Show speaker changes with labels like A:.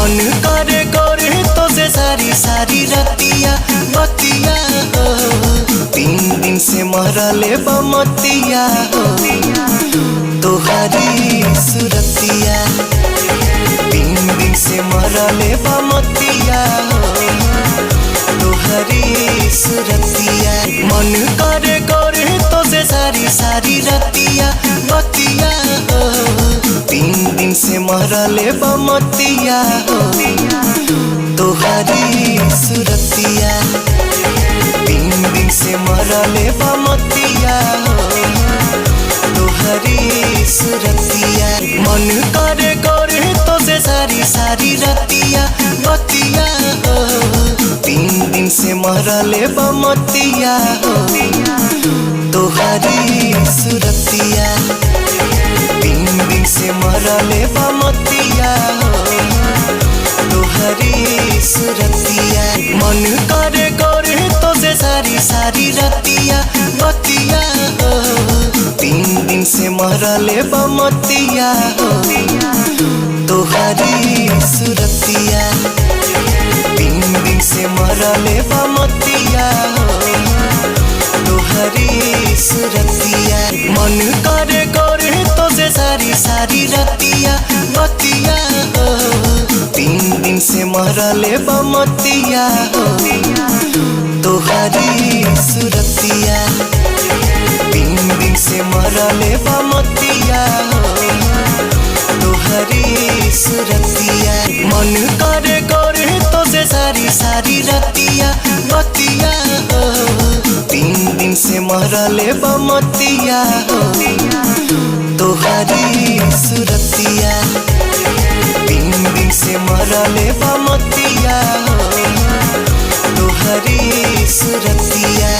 A: मन करे करे तो से सारी सारी रतिया बतिया हो। 3 दिन से मरले बमतिया हो तोहरी सुरतिया। 3 दिन से मरले बमतिया हो तोहरी सुरतिया। मन करे करे तो से सारी सारी रतिया बतिया हो। 3 दिन से मरले बमतिया हो तोहरी सुरतिया। 3 दिन से मरले बमतिया हो तोहरी सुरतिया। मन करे करे तो से सारी सारी रतिया बतिया हो। 3 दिन से मरले बमतिया हो तोहरी सुरतिया। 3 दिन से मरले बमतिया हो तोहरी सुरतिया। मन करे करे तो से सारी सारी रतिया बतिया हो। 3 दिन से मरले बमतिया हो तोहरी सुरतिया। 3 दिन से मरले बमतिया हो तोहरी सुरतिया। मन करे करे तो से सारी सारी रतिया बतिया हो। 3 दिन से मरले बमतिया हो तोहरी सुरतिया। 3 दिन से मरले बमतिया हो तोहरी सुरतिया। मन करे करे तो से सारी सारी रतिया बतिया हो। 3 दिन से मरले बमतिया हो तोहरी सुरतिया। 3 दिन से मरले बमतिया हो तोहरी सुरतिया।